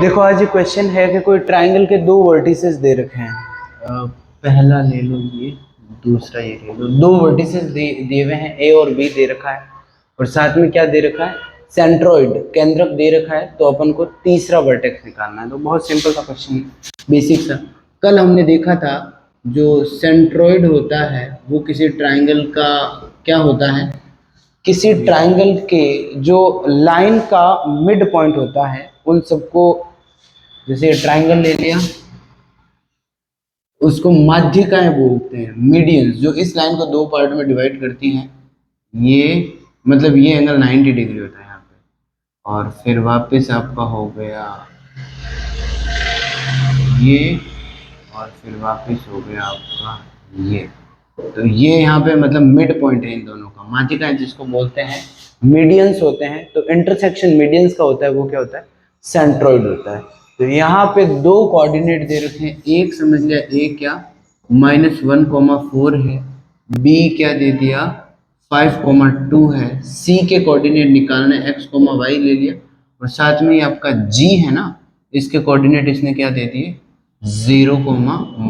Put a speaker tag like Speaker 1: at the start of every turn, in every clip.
Speaker 1: देखो आज ये क्वेश्चन है कि कोई ट्रायंगल के दो वर्टिसेस दे रखे हैं। पहला ले लो ये, दूसरा ये ले लो। दो वर्टिसेस दिए हुए हैं, ए और बी दे रखा है, और साथ में क्या दे रखा है, सेंट्रोइड केंद्रक दे रखा है। तो अपन को तीसरा वर्टेक्स निकालना है। तो बहुत सिंपल सा क्वेश्चन है, बेसिक सा। कल हमने देखा था जो सेंट्रोइड होता है वो किसी ट्रायंगल का क्या होता है, किसी ट्रायंगल के जो लाइन का मिड पॉइंट होता है उन सबको, जैसे ट्रायंगल ले लिया, उसको माध्यिकाएं बोलते हैं, मीडियंस, जो इस लाइन को दो पार्ट में डिवाइड करती हैं। ये मतलब ये एंगल 90 डिग्री होता है यहाँ पे, और फिर वापस आपका हो गया ये, और फिर वापस हो गया आपका ये। तो ये यहाँ पे मतलब मिड पॉइंट है इन दोनों का, माध्यिकाएं जिसको बोलते हैं मीडियंस होते हैं। तो इंटरसेक्शन मीडियंस का होता है वो क्या होता है, सेंट्रोइड होता है। तो यहाँ पे दो कोऑर्डिनेट दे रखे हैं, एक समझ लिया ए क्या -1,4 है, बी क्या दे दिया 5,2 है, सी के कोऑर्डिनेट निकालने x, y ले लिया, और साथ में ये आपका g है ना, इसके कोऑर्डिनेट इसने क्या दे दिए 0,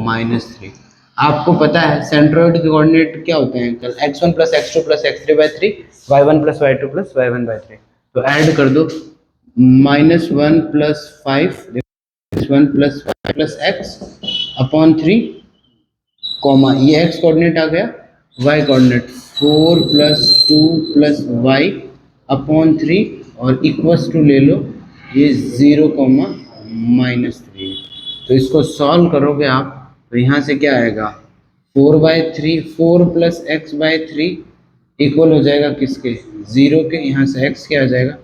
Speaker 1: -3। आपको पता है सेंट्रोइड के कोऑर्डिनेट क्या होते हैं कल, x1 + x2 + x3/3, y1 + y2 + y1/3। तो ऐड कर दो -1 + 5 1 + y + x अपॉन 3, कॉमा ये x कोऑर्डिनेट आ गया, y कोऑर्डिनेट 4 + 2 + y अपॉन 3, और इक्वल्स टू ले लो ये 0, -3। तो इसको सॉल्व करोगे आप तो यहाँ से क्या आएगा 4/3, 4 + x/3 इक्वल हो जाएगा किसके 0 के, यहाँ से x क्या आ जाएगा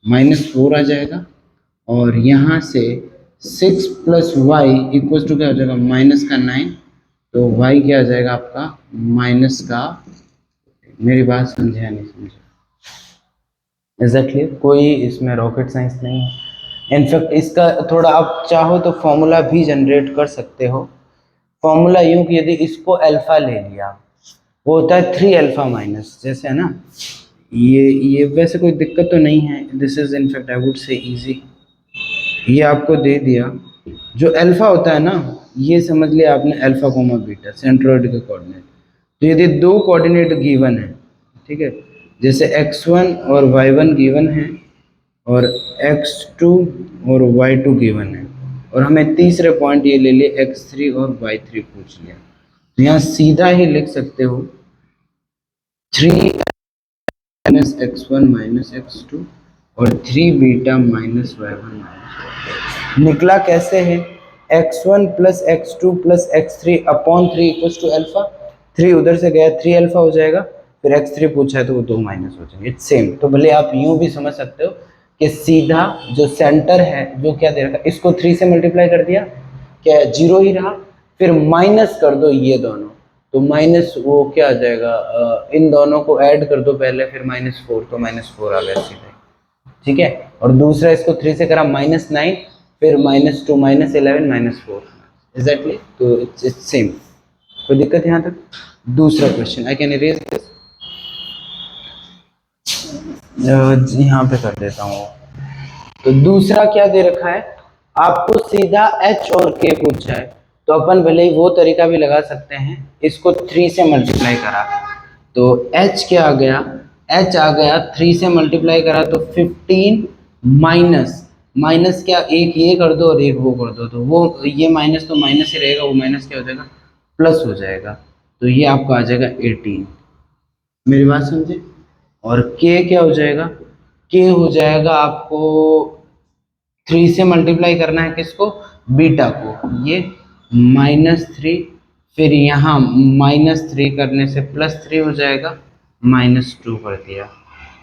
Speaker 1: -4 आ जाएगा, और यहाँ से 6 + y इक्वल टू क्या हो जाएगा -9। तो y क्या आ जाएगा आपका माइनस का, मेरी बात समझे या नहीं समझे, एग्जैक्टली कोई इसमें रॉकेट साइंस नहीं है। इनफैक्ट इसका थोड़ा आप चाहो तो फॉर्मूला भी जनरेट कर सकते हो। फॉर्मूला यूं कि यदि इसको अल्फा ले लिया, वो होता है 3α-, जैसे है ना, ये वैसे कोई दिक्कत तो नहीं है, this is in fact I would say easy. ये आपको दे दिया, जो अल्फा होता है ना, ये समझ लिया आपने अल्फा, बीटा सेंट्रोइड के कोऑर्डिनेट। तो यदि दो कोऑर्डिनेट गिवन है, ठीक है, जैसे x1 और y1 गिवन है, और x2 और y2 गिवन है, और हमें तीसरे पॉइंट ये ले लिए x3 और y3 पूछ लिया, तो यहाँ सीधा ही लिख सकते हो 3 - x1 - x2 और 3 बीटा -y1 - निकला कैसे है, x1 + x2 + x3 upon 3 equals to alpha. 3 उधर से गया 3α हो जाएगा, फिर x3 पूछा है तो वो 2 माइनस हो जाएंगे, इट्स सेम। तो भले आप यूं भी समझ सकते हो कि सीधा जो सेंटर है जो क्या दे रखा है, इसको 3 से मल्टीप्लाई कर दिया, क्या 0 ही रहा, फिर माइनस कर दो ये दोनों, तो माइनस वो क्या आ जाएगा, इन दोनों को ऐड कर दो पहले, फिर -4, तो -4 आ गया सीधे, ठीक है। और दूसरा इसको 3 से करा -9, फिर -2 -11 -4, एग्जैक्टली। तो इट्स सेम, कोई दिक्कत यहाँ तक। दूसरा question I can erase this, यहाँ पे कर देता हूँ। तो दूसरा क्या दे रखा है, आपको सीधा h और k पूछा है, तो अपन भले ही वो तरीका भी लगा सकते हैं, इसको 3 से मल्टीप्लाई करा तो h क्या आ गया, h आ गया 3 से मल्टीप्लाई करा तो 15 माइनस क्या, एक ये कर दो और एक वो कर दो, तो वो ये माइनस तो माइनस ही रहेगा, वो माइनस क्या हो जाएगा प्लस हो जाएगा, तो ये आपका आ जाएगा 18, मेरी बात समझे। और k क्या हो जाएगा, k हो जाएगा आपको 3 से मल्टीप्लाई करना है किसको, बीटा को, ये -3, फिर यहाँ -3 करने से +3 हो जाएगा, -2 कर दिया,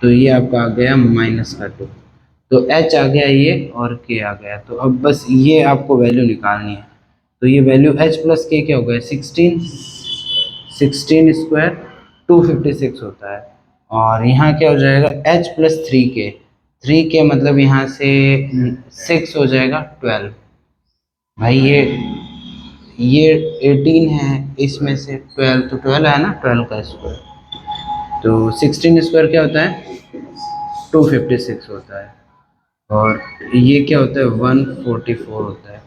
Speaker 1: तो ये आपका आ गया -2। तो h आ गया ये और k आ गया, तो अब बस ये आपको वैल्यू निकालनी है। तो ये वैल्यू h + k क्या हो गया 16 स्क्वायर 256 होता है, और यहाँ क्या हो जाएगा h + 3k, 3k मतलब यहाँ से 6 हो जाएगा 12। भाई ये 18 है, इसमें से 12 तो 12 है ना, 12 का स्क्वायर, तो 16 स्क्वायर क्या होता है 256 होता है, और ये क्या होता है 144 होता है,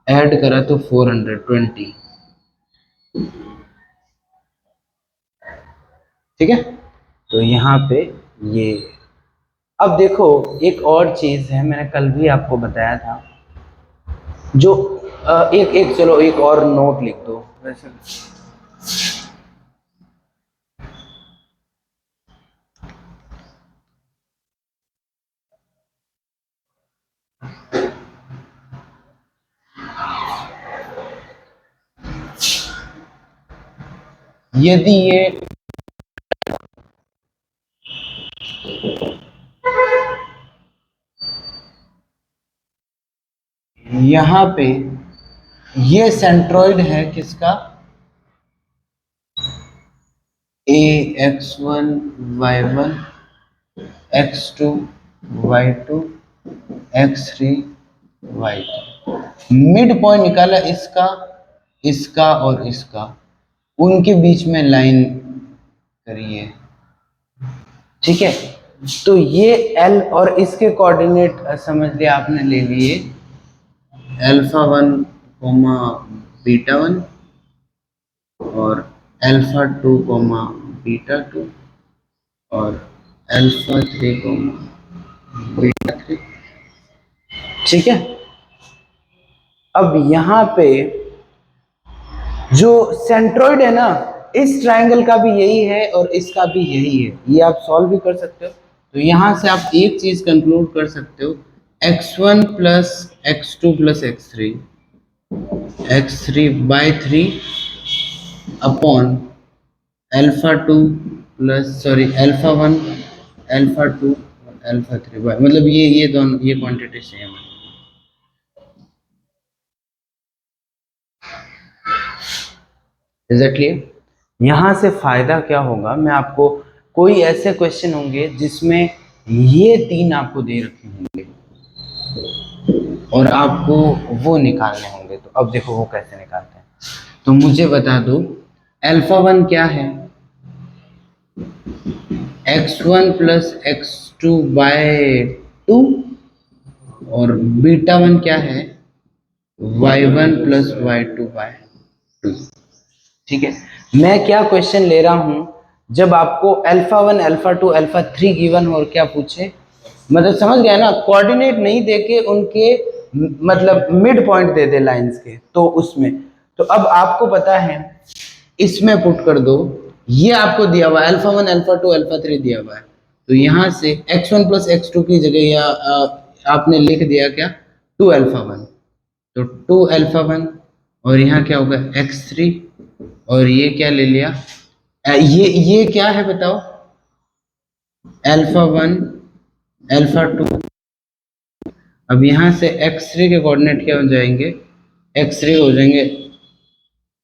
Speaker 1: ऐड करा तो 420। ठीक है, तो यहाँ पे ये। अब देखो एक और चीज है, मैंने कल भी आपको बताया था, जो एक एक चलो एक और नोट लिख दो वैसे। यदि ये यहाँ पे ये सेंट्रोइड है किसका, AX1 Y1 X2 Y2 X3 Y2, mid point निकाला इसका, इसका और इसका, उनके बीच में लाइन करिए। ठीक है, तो ये L और इसके कोऑर्डिनेट समझ लिया आपने, ले लिए α1 β1 और α2 β2 और α3 β3। ठीक है, अब यहाँ पे जो सेंट्रोइड है ना, इस ट्रायंगल का भी यही है और इसका भी यही है, ये आप सॉल्व भी कर सकते हो। तो यहाँ से आप एक चीज कंक्लूड कर सकते हो, x1 plus x2 plus x3 upon α1 α2 α3 मतलब ये दोनों ये क्वांटिटी सेम है। Is it clear? यहाँ से फायदा क्या होगा, मैं आपको कोई ऐसे क्वेश्चन होंगे जिसमें ये तीन आपको दे रखे होंगे और आपको वो निकालने होंगे। तो अब देखो वो कैसे निकालते हैं, तो मुझे बता दो α1 क्या है, x1 प्लस x2 बाय 2 और β1 क्या है y1 प्लस y2 बाय 2। ठीक है, मैं क्या क्वेश्चन ले रहा हूं, जब आपको α1 α2 α3 गिवन और क्या पूछे, मतलब समझ गया ना, कोऑर्डिनेट नहीं देके उनके मतलब मिड पॉइंट दे दे लाइंस के, तो उसमें तो अब आपको पता है इसमें पुट कर दो, ये आपको दिया हुआ α1 α2 α3 दिया हुआ है, तो यहाँ से x1 प्लस x2 की जगह या आपने लिख दिया क्या 2α1, तो 2α1 और यहाँ क्या होगा x3 और ये क्या ले लिया, ये क्या है बताओ, α1 α2। अब यहाँ से x3 के कोऑर्डिनेट क्या हो जाएंगे, x3 हो जाएंगे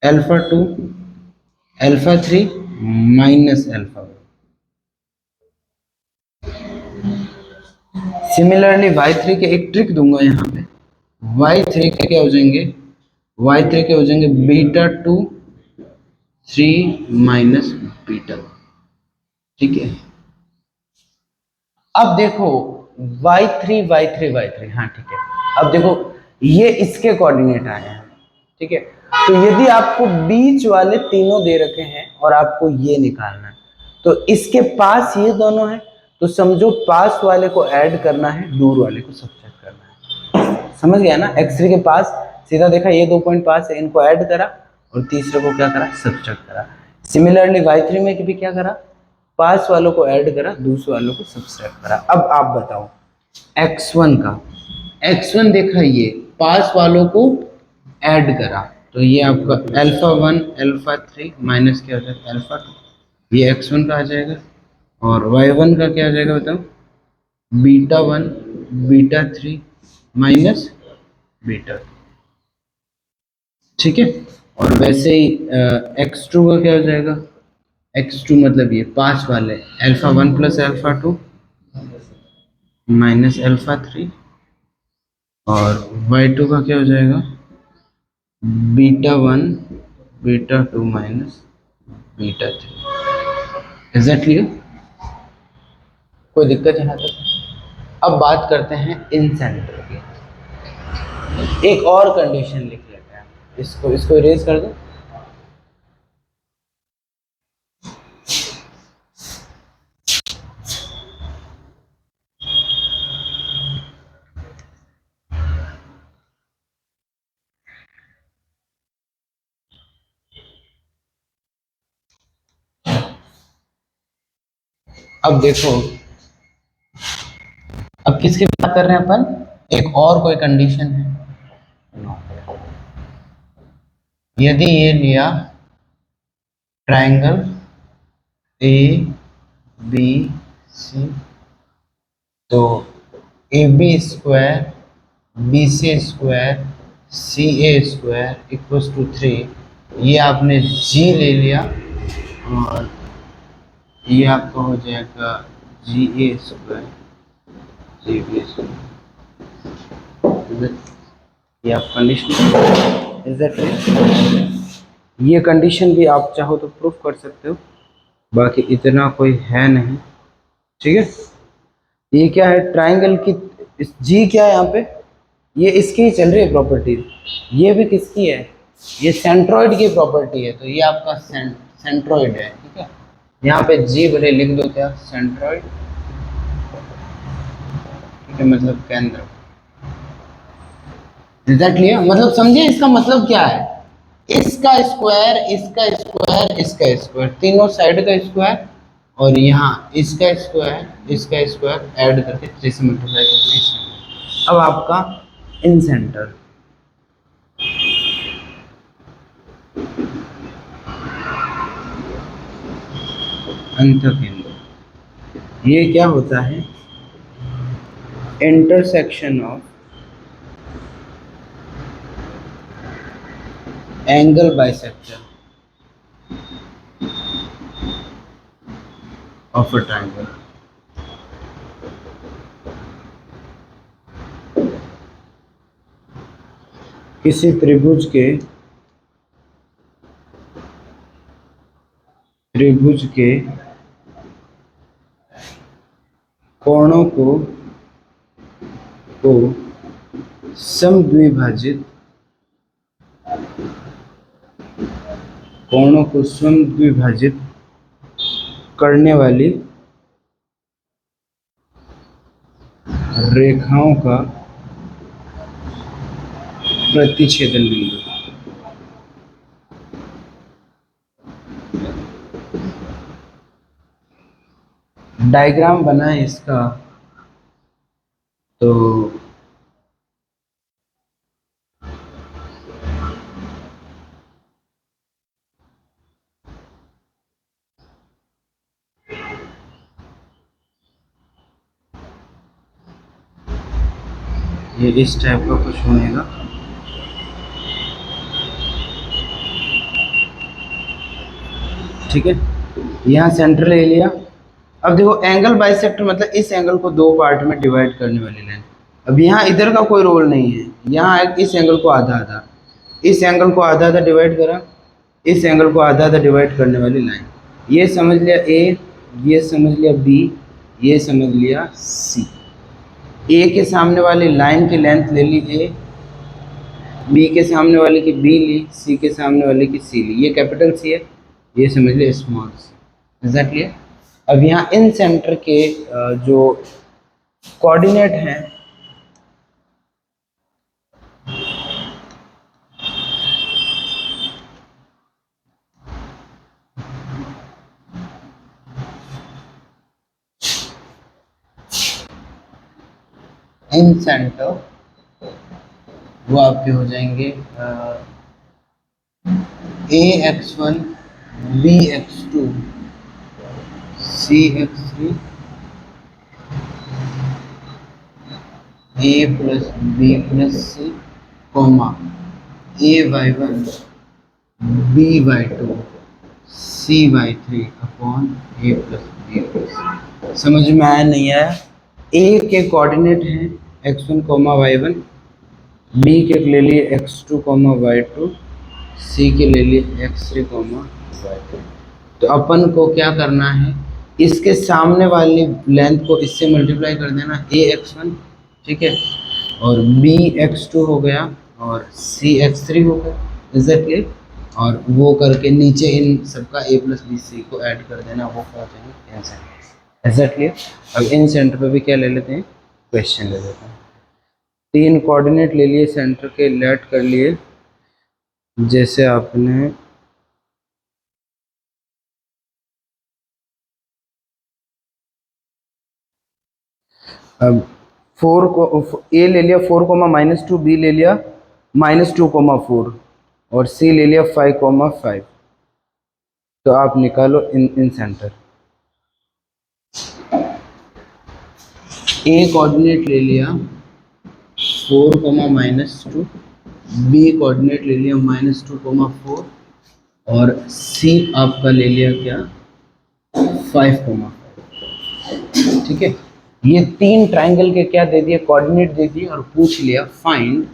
Speaker 1: α2 α3 माइनस α1। सिमिलरली y3 के एक ट्रिक दूंगा यहाँ पे, y3 के क्या हो जाएंगे, y3 के हो जाएंगे β2 3 माइनस β। ठीक है, अब देखो y3 हाँ ठीक है, अब देखो ये इसके कोऑर्डिनेट आए हैं। ठीक है, तो यदि आपको बीच वाले तीनों दे रखे हैं और आपको ये निकालना है, तो इसके पास ये दोनों है, तो समझो पास वाले को ऐड करना है, दूर वाले को सब्ट्रैक्ट करना है। समझ गया ना, x3 के पास सीधा देखा ये 2 पॉइंट पास है, इनको ऐड करा और तीसरे को क्या करा, सब्ट्रैक्ट करा। सिमिलरली y3 में भी क्या करा, पास वालों को ऐड करा, दूसरे वालों को सब्ट्रैक्ट करा। अब आप बताओ x1 का, x1 देखा ये पास वालों को ऐड करा, तो ये आपका α1 α3 माइनस क्या हो जाएगा α2, ये x1 का आ जाएगा, और y1 का क्या आ जाएगा बताओ, β1 β3 माइनस β2। ठीक है, और वैसे ही x2 का क्या हो जाएगा, x2 मतलब ये पांच वाले α1 प्लस α2 माइनस α3, और y2 का क्या हो जाएगा, β1 β2 माइनस β3। Is that clear? कोई दिक्कत यहाँ तक? अब बात करते हैं इन सेंटर की। एक और कंडीशन लिख लेते हैं, इसको इरेज कर दो। अब देखो, अब किसकी बात कर रहे हैं अपन, एक और कोई कंडीशन है। यदि ये लिया ट्रायंगल ए बी सी, तो A B square B C square C A square equals to 3, ये आपने जी ले लिया और ये आपका हो जाएगा जी ए स्क्वायर जी बी स्क्वायर। ये आप कंडीशन इज दैट राइट? ये कंडीशन भी आप चाहो तो प्रूफ कर सकते हो, बाकी इतना कोई है नहीं, ठीक है। ये क्या है, ट्रायंगल की जी क्या है यहाँ पे, ये इसकी ही चल रही है प्रॉपर्टी, ये भी किसकी है, ये सेंट्रॉइड की प्रॉपर्टी है, तो ये आपका सेंट्रॉइड है, ठीक है। यहाँ पे जी भले लिख दो, क्या सेंट्रॉइड, ठीक है, मतलब केंद्र। रिजल्ट लिया, मतलब समझे इसका मतलब क्या है, इसका स्क्वायर इसका स्क्वायर इसका स्क्वायर, तीनों साइड का स्क्वायर, और यहाँ इसका स्क्वायर ऐड करके 3 से मल्टीप्लाई करके। अब आपका इन सेंटर, अंत केंद्र, ये क्या होता है, intersection of angle bisector of a triangle. किसी त्रिभुज के कोणों को समद्विभाजित करने वाली रेखाओं का प्रतिच्छेदन बिंदु। डायग्राम बना है इसका, तो ये इस टाइप का कुछ बनेगा, ठीक है। यहाँ सेंटर ले लिया। अब देखो एंगल बाइसेक्टर मतलब इस एंगल को दो पार्ट में डिवाइड करने वाली लाइन। अब यहाँ इधर का कोई रोल नहीं है, यहाँ इस एंगल को आधा आधा, इस एंगल को आधा आधा डिवाइड करा, इस एंगल को आधा आधा डिवाइड करने वाली लाइन। ये समझ लिया ए, ये समझ लिया बी, ये समझ लिया सी। ए के सामने वाली लाइन की लेंथ ले ली ए, बी के सामने वाले की बी ली, सी के सामने वाले की सी ली, ये कैपिटल सी है, ये समझ लिया स्मॉल सी। एग्जैक्टली। अब यहाँ इन सेंटर के जो कोऑर्डिनेट हैं, इन सेंटर वो आपके हो जाएंगे ax1 bx2 cx3 a plus b plus c comma ay1 by2 cy3 upon a plus b plus. समझ में आया नहीं आया? ए के कोऑर्डिनेट हैं x1 y1, बी के ले लिए x2 y2, सी के ले लिए x3 y3। तो अपन को क्या करना है, इसके सामने वाली लेंथ को इससे मल्टीप्लाई कर देना ax1, ठीक है, और bx2 हो गया और cx3 हो गया, इज दैट क्लियर? और वो करके नीचे इन सबका a प्लस बी सी को ऐड कर देना, वो क्या हो जाएंगे इन सेंटर, इज दैट क्लियर? अब इन सेंटर पे भी क्या ले लेते हैं, क्वेश्चन ले लेते हैं। 3 कोऑर्डिनेट ले लिए सेंटर के, लेट कर लिए, जैसे आपने अब 4 को ए ले लिया 4, -2, बी ले लिया -2, 4 और सी ले लिया 5, 5। तो आप निकालो इन सेंटर। ए कोऑर्डिनेट ले लिया 4, -2, बी कोऑर्डिनेट ले लिया -2, 4 और सी आपका ले लिया क्या 5, 5। ठीक है, ये 3 ट्राइंगल के क्या दे दिए, कोऑर्डिनेट दे दिए और पूछ लिया फाइंड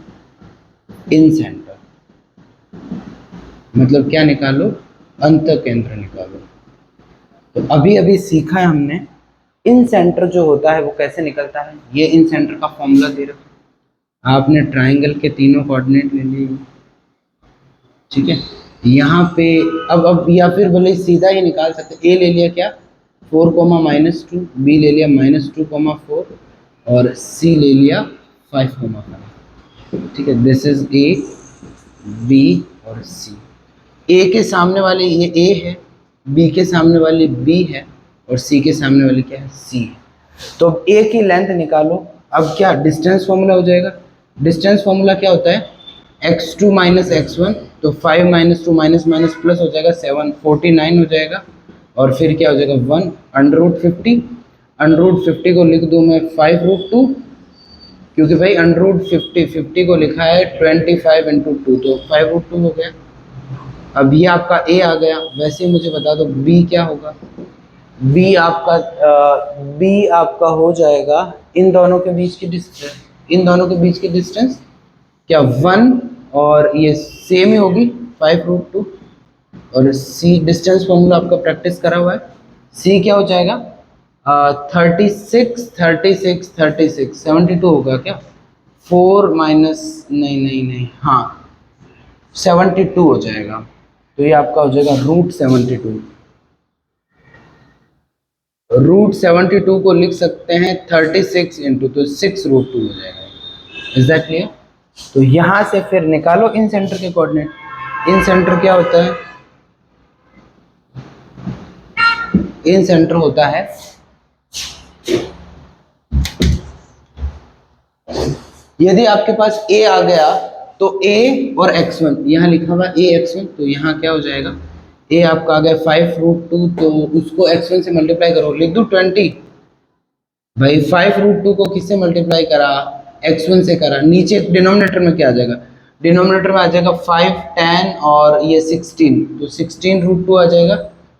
Speaker 1: इन सेंटर, मतलब क्या निकालो, अंत केंद्र निकालो। तो अभी अभी सीखा है हमने इन सेंटर जो होता है वो कैसे निकलता है। ये इन सेंटर का फॉर्मूला दे रखा, आपने ट्राइंगल के तीनों कोऑर्डिनेट ले लिए, ठीक है। यहाँ पे अब या फिर भले सीधा ही निकाल सकते, ए ले लिया क्या 4, -2, बी ले लिया -2, 4 और सी ले लिया 5, 5। ठीक है, दिस इज ए, बी और सी। ए के सामने वाले ये ए है, बी के सामने वाली बी है और सी के सामने वाली क्या है, सी है। तो अब ए की लेंथ निकालो। अब क्या डिस्टेंस फॉर्मूला हो जाएगा, डिस्टेंस फॉर्मूला क्या होता है, x2 - x1, तो 5 - 2 माइनस प्लस हो जाएगा 7, 49 हो जाएगा। और फिर क्या हो जाएगा 1 √50, √50 को लिख दूँ मैं 5√2, क्योंकि भाई √50 को लिखा है 25 × 2, तो 5√2 हो गया। अब ये आपका ए आ गया। वैसे ही मुझे बता दो बी क्या होगा, बी आपका हो जाएगा इन दोनों के बीच की डिस्टेंस, इन दोनों के बीच की डिस्टेंस क्या 1 और ये सेम ही होगी 5√2। और सी डिस्टेंस फॉर्मूला आपका प्रैक्टिस करा हुआ है, सी क्या हो जाएगा 36 36 36 72 होगा क्या, 4 माइनस नहीं हाँ 72 हो जाएगा। तो ये आपका हो जाएगा √72। √72 को लिख सकते हैं 36 इंटू, तो 6√2 हो जाएगा। Is that clear? तो यहां से फिर निकालो इन सेंटर के कोऑर्डिनेट। इन सेंटर क्या होता है, इन सेंटर होता है यदि आपके पास a आ गया तो a और x1, यहाँ लिखा हुआ a x1, तो यहाँ क्या हो जाएगा a आपका आ गया 5√2, तो उसको x1 से मल्टीप्लाई करो, लिख दो 20। भाई 5√2 को किससे मल्टीप्लाई करा, x1 से करा। नीचे डिनोमिनेटर में क्या आ जाएगा, डिनोमिनेटर में आ जाएगा 5, 10 और ये 16, तो 16√2 आ जाएगा,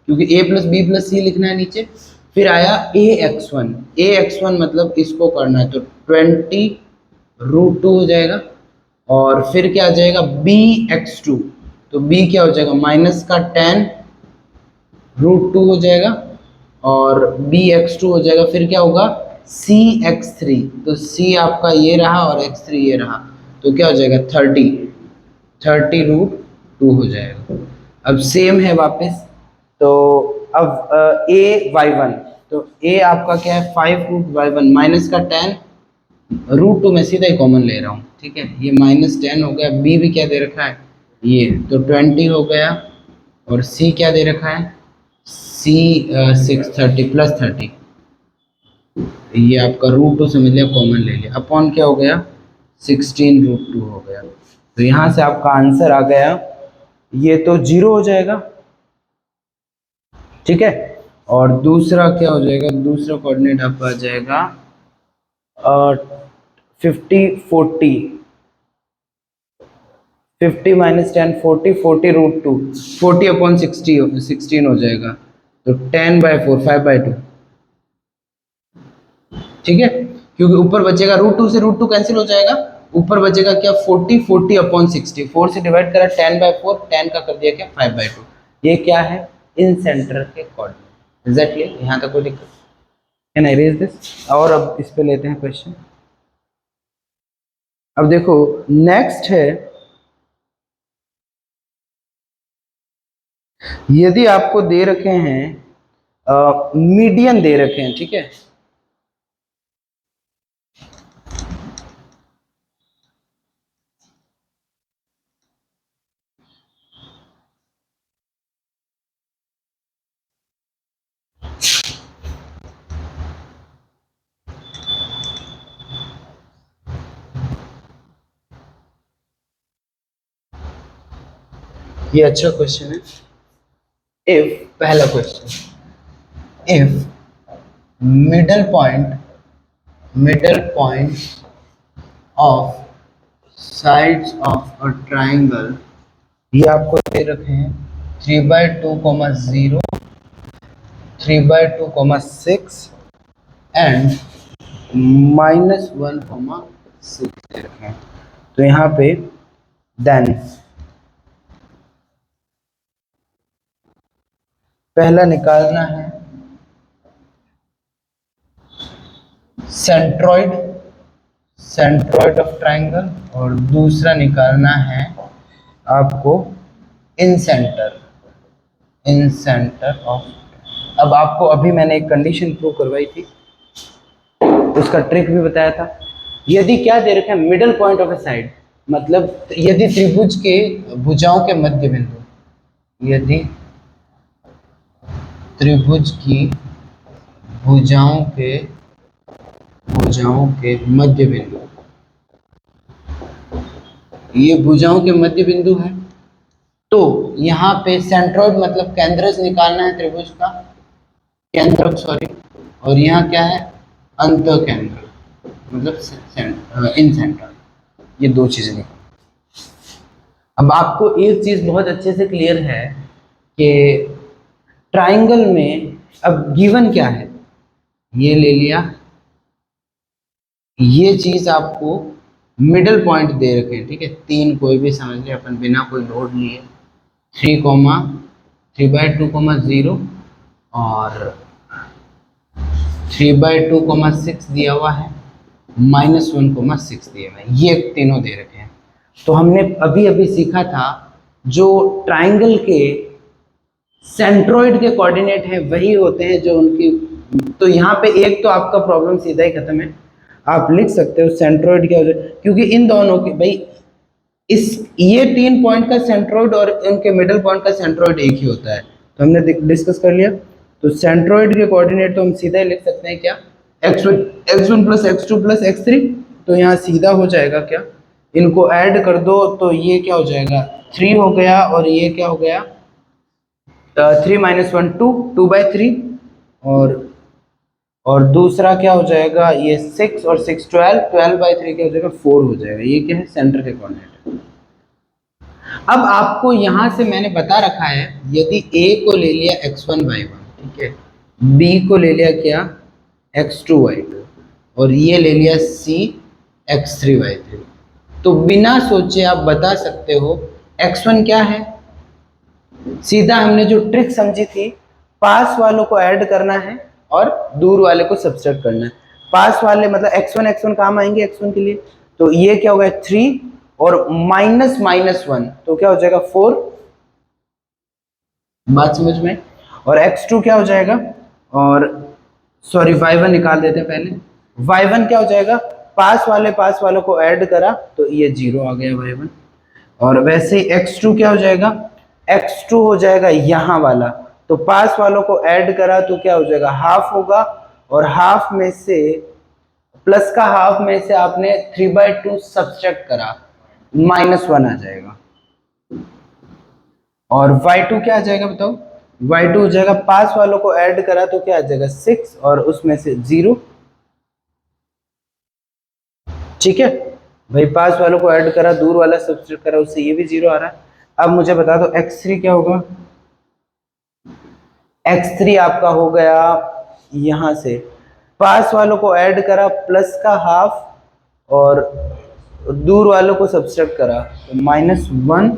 Speaker 1: क्योंकि a प्लस बी प्लस सी लिखना है नीचे। फिर आया a x1 मतलब इसको करना है, तो 20√2 हो जाएगा। और फिर क्या आ जाएगा bx2, तो b क्या हो जाएगा माइनस का 10√2 हो जाएगा और bx2 हो जाएगा। फिर क्या होगा cx3, तो c आपका ये रहा और x3 ये रहा, तो क्या हो जाएगा 30√2 हो जाएगा। अब सेम है वापस, तो अब a y1, तो a आपका क्या है 5√y1 माइनस का 10√2 में सीधा ही कॉमन ले रहा हूँ, ठीक है, ये -10 हो गया। b भी क्या दे रखा है ये, तो 20 हो गया। और c क्या दे रखा है c 630 प्लस 30, ये आपका √2 समझ लिया, कॉमन ले लिया, अपॉन क्या हो गया 16√2 हो गया। तो यहाँ से आपका आंसर आ गया, ये तो 0 हो जाएगा, ठीक है। और दूसरा क्या हो जाएगा, दूसरा कोऑर्डिनेट आपका आ जाएगा 50, 40, 50 - 10 40, 40√2, 40/60 16 हो जाएगा, तो 10/4 5/2, ठीक है। क्योंकि ऊपर बचेगा √2 से √2 कैंसिल हो जाएगा, ऊपर बचेगा क्या 40, 40/60, 4 से डिवाइड करा 10/4, 10 का कर दिया क्या 5/2। ये क्या है इन सेंटर के कोऑर्डिनेट, एग्जैक्टली यहाँ तक कोई दिक्कत? Can I raise this? और अब इस पे लेते हैं क्वेश्चन। अब देखो नेक्स्ट है, यदि आपको दे रखे हैं मीडियन दे रखे हैं, ठीक है, ये अच्छा क्वेश्चन है। इफ, पहला question, if middle point of sides of a triangle, ये आपको दे रखे हैं 3/2, 3/2, 6 एंड -1, 6 दे रखे हैं। तो यहाँ पे देन पहला निकालना है सेंट्रॉइड ऑफ ट्राइंगल, और दूसरा निकालना है आपको इन सेंटर ऑफ। अब आपको अभी मैंने एक कंडीशन प्रूव करवाई थी, उसका ट्रिक भी बताया था। यदि क्या दे रखा है, middle point of A side, मतलब यदि त्रिभुज के भुजाओं के मध्य बिंदु, यदि त्रिभुज की भुजाओं के मध्य बिंदु, ये भुजाओं के मध्य बिंदु है, तो यहाँ पे सेंट्रोइड मतलब केंद्रज निकालना है त्रिभुज का, केंद्रक सॉरी, और यहाँ क्या है, अंत केंद्र मतलब इन सेंटर, ये दो चीजें निकाल। अब आपको एक चीज बहुत अच्छे से क्लियर है कि ट्राइंगल में अब गिवन क्या है, ये ले लिया, ये चीज आपको मिडल पॉइंट दे रखे हैं, ठीक है, 3 कोई भी समझ ले अपन बिना कोई लोड लिए, 3/2, और 3/2, 6 दिया हुआ है, -1, 6 दिया हुआ है, ये तीनों दे रखे हैं। तो हमने अभी अभी सीखा था जो ट्राइंगल के सेंट्रोइड के कोऑर्डिनेट हैं वही होते हैं जो उनकी, तो यहाँ पे एक तो आपका प्रॉब्लम सीधा ही खत्म है, आप लिख सकते हो सेंट्रोइड क्या हो जाए, क्योंकि इन दोनों के भाई इस ये 3 पॉइंट का सेंट्रोइड और इनके मिडल पॉइंट का सेंट्रोइड एक ही होता है, तो हमने डिस्कस कर लिया। तो सेंट्रोइड के कोऑर्डिनेट तो हम सीधा ही लिख सकते हैं क्या, x1 + x2 + x3, तो यहाँ सीधा हो जाएगा क्या, इनको ऐड कर दो तो ये क्या हो जाएगा 3 हो गया, और ये क्या हो गया 3 - 1 2, 2/3, और दूसरा क्या हो जाएगा ये 6 और 6 12, 12/3 क्या हो जाएगा 4 हो जाएगा। ये क्या है, सेंटर के कोऑर्डिनेट। अब आपको यहां से मैंने बता रखा है, यदि a को ले लिया x1y1, ठीक है, b को ले लिया क्या x2y2, और ये ले लिया c x3y3, तो बिना सोचे आप बता सकते हो x1 क्या है, सीधा हमने जो ट्रिक समझी थी, पास वालों को ऐड करना है और दूर वाले को सब्सट्रैक्ट करना है। पास वाले मतलब x1 काम आएंगे x1 के लिए, तो ये क्या होगा 3 और -1, तो क्या हो जाएगा 4, बात समझ में। और x2 क्या हो जाएगा, और सॉरी y1 निकाल देते हैं पहले, y1 क्या हो जाएगा, पास वालों को ऐड करा तो ये 0 आ गया y1, और वैसे ही x2 क्या हो जाएगा, x2 हो जाएगा यहाँ वाला, तो पास वालों को ऐड करा तो क्या हो जाएगा हाफ होगा, और हाफ में से प्लस का हाफ में से आपने 3/2 सब्सट्रैक्ट करा, -1 आ जाएगा, और y2 क्या आ जाएगा बताओ, y2 हो जाएगा पास वालों को ऐड करा तो क्या आ जाएगा 6 और उसमें से 0, ठीक है भाई, पास वालों को ऐड करा दूर वाला सब्सट्रैक्ट करा उससे ये भी 0 आ रहा है। अब मुझे बता दो x3 क्या होगा, x3 आपका हो गया यहां से पास वालों को ऐड करा प्लस का हाफ और दूर वालों को सब्सट्रैक्ट करा तो -1,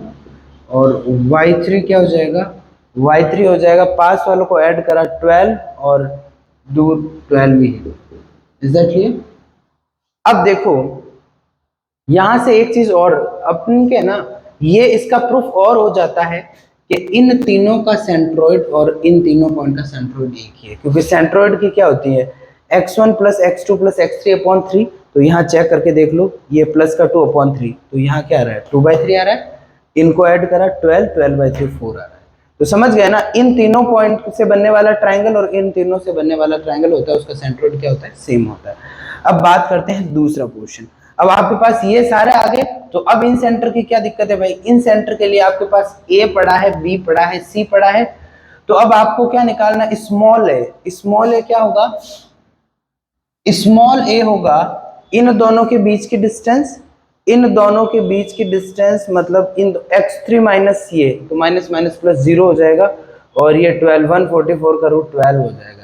Speaker 1: और y3 क्या हो जाएगा y3 हो जाएगा, पास वालों को ऐड करा 12 और दूर 12 भी है। Is that clear? अब देखो यहां से एक चीज और अपन के ना, ये इसका प्रूफ और हो जाता है कि इन तीनों का सेंट्रोइड और इन तीनों पॉइंट का सेंट्रोइड एक ही है, क्योंकि सेंट्रोइड की क्या होती है x1 plus x2 plus x3 upon 3। तो यहाँ चेक करके देख लो, ये प्लस का 2 अपॉन 3, तो यहाँ क्या आ रहा है 2/3 आ रहा है, इनको ऐड करा 12/3 4 आ रहा है। तो समझ गए ना, इन तीनों पॉइंट से बनने वाला ट्राइंगल और इन तीनों से बनने वाला ट्राइंगल होता है, उसका सेंट्रोइड क्या होता है, सेम होता है। अब बात करते हैं दूसरा पोर्शन। अब आपके पास ये सारे आ गए, तो अब इन सेंटर की क्या दिक्कत है भाई, इन सेंटर के लिए आपके पास ए पड़ा है, बी पड़ा है, सी पड़ा है। तो अब आपको क्या निकालना, स्मॉल ए। स्मॉल ए क्या होगा, स्मॉल ए होगा इन दोनों के बीच की डिस्टेंस, इन दोनों के बीच की डिस्टेंस मतलब इन x3 माइनस ये, तो माइनस माइनस प्लस 0 हो जाएगा, और ये 12 144 का रूट 12 हो जाएगा।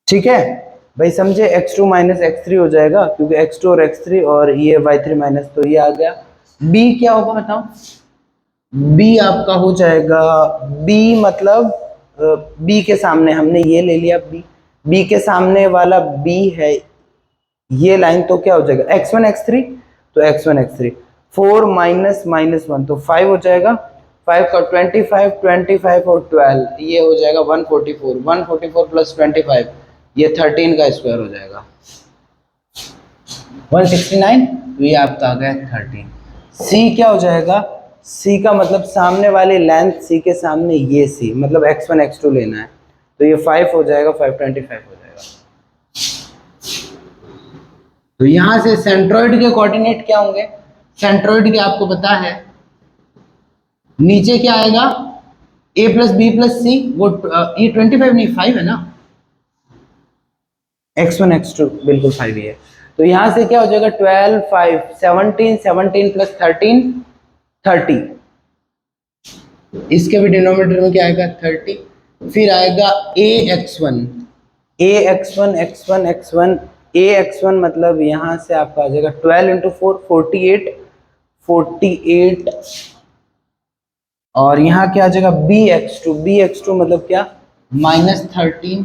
Speaker 1: ठीक है भाई, समझे, x2 माइनस x3 हो जाएगा, क्योंकि x2 और x3 और ये y3 माइनस, तो ये आ गया। b क्या होगा बताओ, b आपका हो जाएगा, b मतलब b के सामने हमने ये ले लिया, b के सामने वाला b है ये लाइन, तो क्या हो जाएगा x1 x3, तो x1 x3 4 माइनस माइनस 1 तो 5 हो जाएगा, 5 का 25 और 12 ये हो जाएगा 144, 144 प्लस 25 ये 13 का स्क्वायर हो जाएगा 169, तो ये आपका आ गया 13। c क्या हो जाएगा, c का मतलब सामने वाली लेंथ, c के सामने ये c मतलब x1 x2 लेना है, तो ये 5 हो जाएगा, 525 हो जाएगा। तो यहां से सेंट्रोइड के कोऑर्डिनेट क्या होंगे, सेंट्रोइड के आपको पता है नीचे क्या आएगा, a प्लस बी प्लस सी, वो ये 25 नहीं 5 है ना, x1 x2 बिल्कुल 5 ही है। तो यहां से क्या हो जाएगा 12 5 17 17 प्लस 13 30, इसके भी डिनोमिनेटर में क्या आएगा 30, फिर आएगा ax1 मतलब यहां से आपका आ जाएगा 12 इंटू 4 48 और यहाँ क्या आ जाएगा bx2 मतलब क्या -13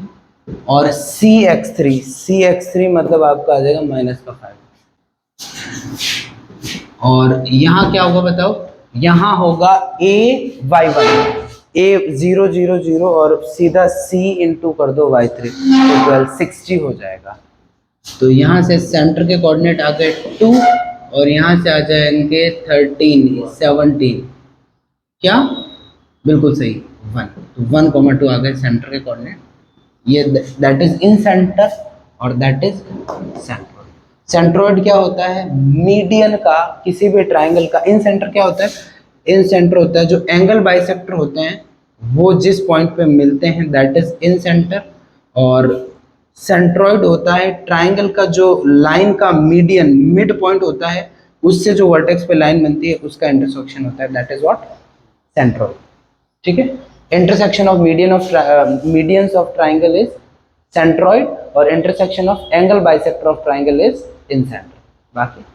Speaker 1: और cx3 मतलब आपका आ जाएगा -5 और यहाँ क्या होगा बताओ, यहाँ होगा a0 और सीधा c इंटू कर दो y3 तो 12 60 हो जाएगा। तो यहाँ से सेंटर के कोऑर्डिनेट आ गए 2 और यहाँ से आ जाएंगे 13 17, क्या बिल्कुल सही 1, तो 1,2 आ गए सेंटर के कोऑर्डिनेट, ये दैट इज इन सेंटर और दैट इज सेंट्रोइड। सेंट्रोइड क्या होता है, मीडियन का किसी भी ट्राइंगल का। इन सेंटर क्या होता है, इन सेंटर होता है जो एंगल बाइसेक्टर होते हैं वो जिस पॉइंट पे मिलते हैं दैट इज इन सेंटर, और सेंट्रोइड होता है ट्राइंगल का जो लाइन का मीडियन मिड पॉइंट होता है, उससे जो वर्टेक्स पे लाइन बनती है उसका इंटरसेक्शन होता है, दैट इज व्हाट सेंट्रोइड। ठीक है, intersection of medians of triangle is centroid और intersection of angle bisector of triangle is incentre. बाकी